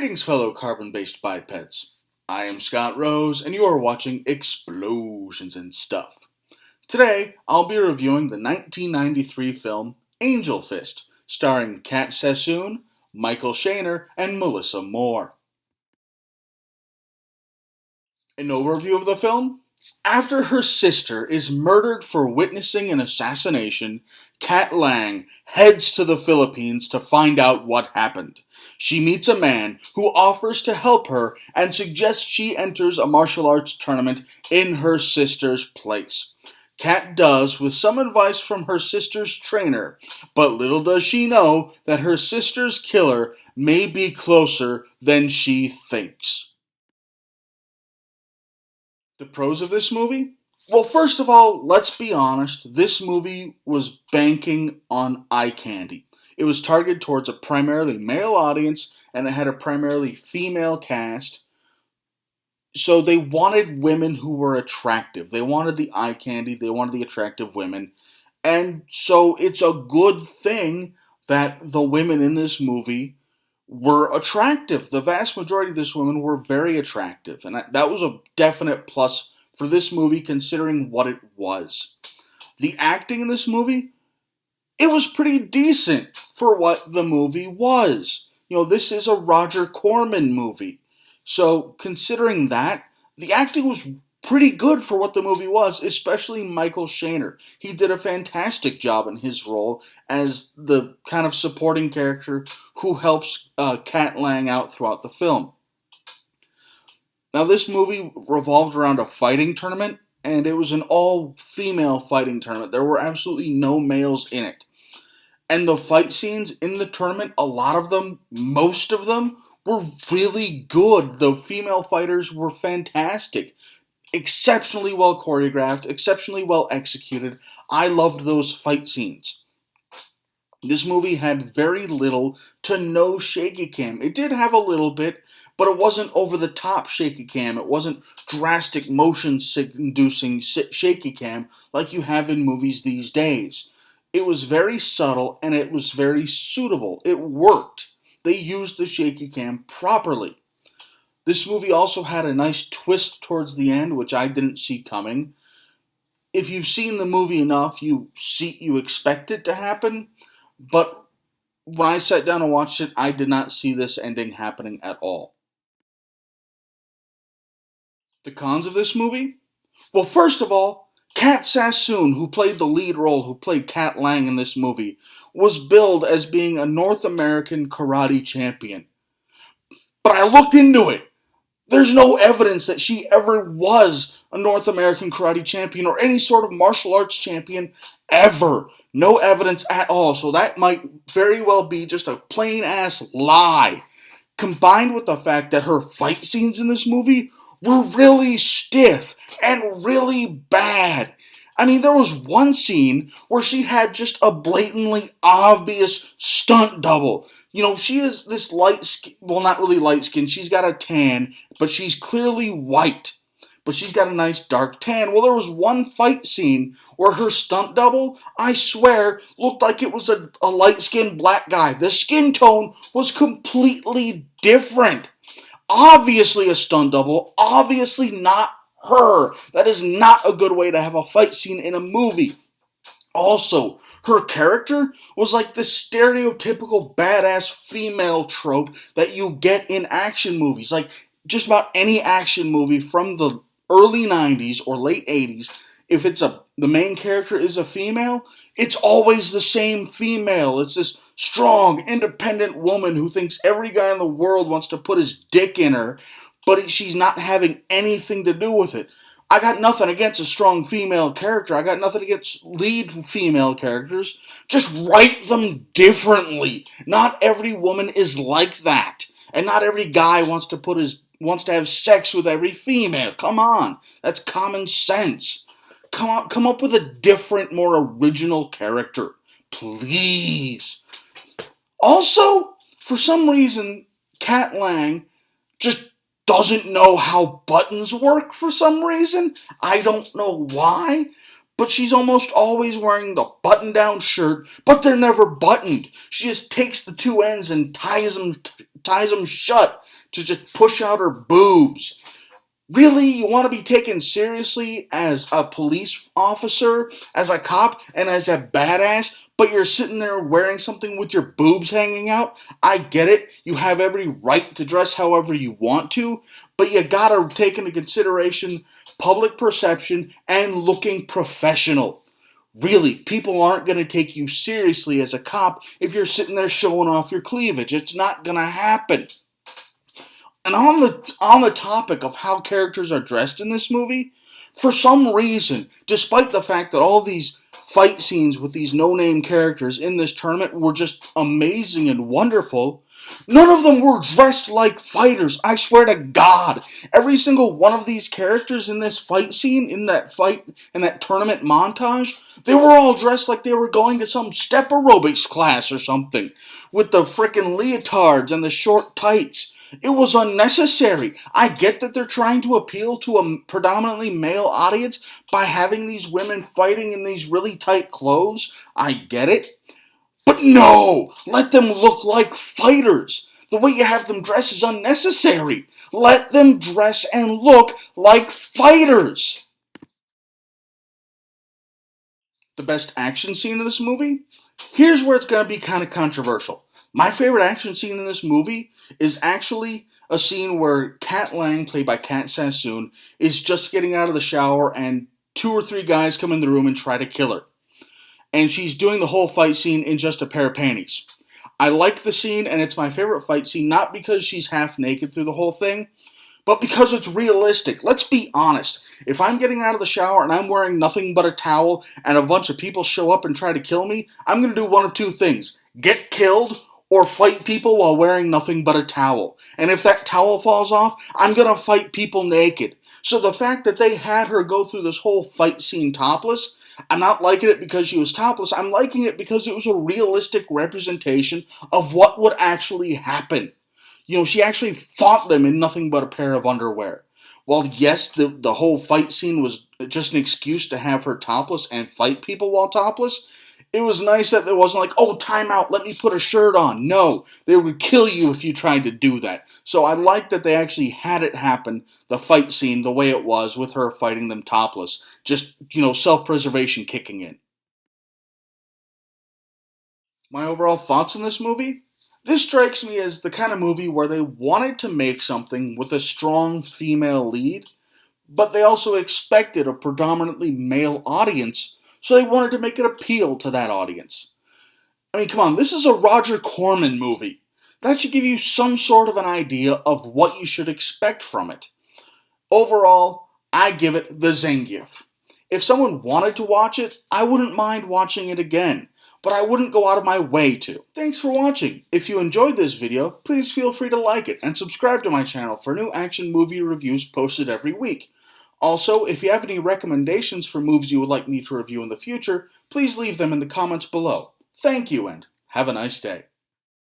Greetings, fellow carbon-based bipeds. I am Scott Rose, and you are watching Explosions and Stuff. Today, I'll be reviewing the 1993 film Angelfist, starring Kat Sassoon, Michael Shaner, and Melissa Moore. An overview of the film? After her sister is murdered for witnessing an assassination, Kat Lang heads to the Philippines to find out what happened. She meets a man who offers to help her and suggests she enters a martial arts tournament in her sister's place. Kat does, with some advice from her sister's trainer, but little does she know that her sister's killer may be closer than she thinks. The pros of this movie? Well, first of all, let's be honest, this movie was banking on eye candy. It was targeted towards a primarily male audience, and it had a primarily female cast. So they wanted women who were attractive. They wanted the eye candy, they wanted the attractive women. And so it's a good thing that the women in this movie were attractive. The vast majority of these women were very attractive, and that was a definite plus for this movie considering what it was. The acting in this movie, it was pretty decent for what the movie was. You know, this is a Roger Corman movie. So considering that, the acting was pretty good for what the movie was, especially Michael Shaner. He did a fantastic job in his role as the kind of supporting character who helps Kat Lang out throughout the film. Now, this movie revolved around a fighting tournament, and it was an all-female fighting tournament. There were absolutely no males in it. And the fight scenes in the tournament, a lot of them, most of them, were really good. The female fighters were fantastic. Exceptionally well choreographed, exceptionally well executed. I loved those fight scenes. This movie had very little to no shaky cam. It did have a little bit, but it wasn't over the top shaky cam. It wasn't drastic motion inducing shaky cam like you have in movies these days. It was very subtle and it was very suitable. It worked. They used the shaky cam properly. This movie also had a nice twist towards the end, which I didn't see coming. If you've seen the movie enough, you expect it to happen, but when I sat down and watched it, I did not see this ending happening at all. The cons of this movie? Well, first of all, Kat Sassoon, who played the lead role, who played Kat Lang in this movie, was billed as being a North American karate champion. But I looked into it. There's no evidence that she ever was a North American karate champion or any sort of martial arts champion ever. No evidence at all. So that might very well be just a plain ass lie. Combined with the fact that her fight scenes in this movie were really stiff and really bad. I mean, there was one scene where she had just a blatantly obvious stunt double. You know, she is this light skin, well, not really light skin, she's got a tan, but she's clearly white. But she's got a nice dark tan. Well, there was one fight scene where her stunt double, I swear, looked like it was a light-skinned black guy. The skin tone was completely different. Obviously a stunt double, obviously not her. That is not a good way to have a fight scene in a movie. Also, her character was like the stereotypical badass female trope that you get in action movies. Like, just about any action movie from the early 90s or late 80s, if the main character is a female, it's always the same female. It's this strong, independent woman who thinks every guy in the world wants to put his dick in her, but she's not having anything to do with it. I got nothing against a strong female character. I got nothing against lead female characters. Just write them differently. Not every woman is like that. And not every guy wants to have sex with every female. Come on. That's common sense. Come up with a different, more original character. Please. Also, for some reason, Kat Lang just doesn't know how buttons work for some reason. I don't know why, but she's almost always wearing the button-down shirt, but they're never buttoned. She just takes the two ends and ties them shut. to just push out her boobs. Really? You want to be taken seriously as a police officer, as a cop, and as a badass, but you're sitting there wearing something with your boobs hanging out? I get it. You have every right to dress however you want to, but you gotta take into consideration public perception and looking professional. Really, people aren't going to take you seriously as a cop if you're sitting there showing off your cleavage. It's not going to happen. And on the topic of how characters are dressed in this movie, for some reason, despite the fact that all these fight scenes with these no-name characters in this tournament were just amazing and wonderful, none of them were dressed like fighters. I swear to God, every single one of these characters in this fight scene, in that tournament montage, they were all dressed like they were going to some step aerobics class or something, with the frickin' leotards and the short tights. It was unnecessary. I get that they're trying to appeal to a predominantly male audience by having these women fighting in these really tight clothes. I get it. But no! Let them look like fighters. The way you have them dress is unnecessary. Let them dress and look like fighters. The best action scene in this movie? Here's where it's going to be kind of controversial. My favorite action scene in this movie is actually a scene where Kat Lang, played by Kat Sassoon, is just getting out of the shower and 2 or 3 guys come in the room and try to kill her. And she's doing the whole fight scene in just a pair of panties. I like the scene, and it's my favorite fight scene, not because she's half naked through the whole thing, but because it's realistic. Let's be honest. If I'm getting out of the shower and I'm wearing nothing but a towel and a bunch of people show up and try to kill me, I'm going to do one of 2 things. Get killed or fight people while wearing nothing but a towel. And if that towel falls off, I'm going to fight people naked. So the fact that they had her go through this whole fight scene topless, I'm not liking it because she was topless. I'm liking it because it was a realistic representation of what would actually happen. You know, she actually fought them in nothing but a pair of underwear. While yes, the whole fight scene was just an excuse to have her topless and fight people while topless, it was nice that there wasn't like, oh, time out, let me put a shirt on. No, they would kill you if you tried to do that. So I like that they actually had it happen, the fight scene, the way it was, with her fighting them topless. Just, self-preservation kicking in. My overall thoughts on this movie? This strikes me as the kind of movie where they wanted to make something with a strong female lead, but they also expected a predominantly male audience, so they wanted to make it appeal to that audience. I mean, come on, this is a Roger Corman movie. That should give you some sort of an idea of what you should expect from it. Overall, I give it the Zangief. If someone wanted to watch it, I wouldn't mind watching it again, but I wouldn't go out of my way to. Thanks for watching. If you enjoyed this video, please feel free to like it and subscribe to my channel for new action movie reviews posted every week. Also, if you have any recommendations for movies you would like me to review in the future, please leave them in the comments below. Thank you and have a nice day.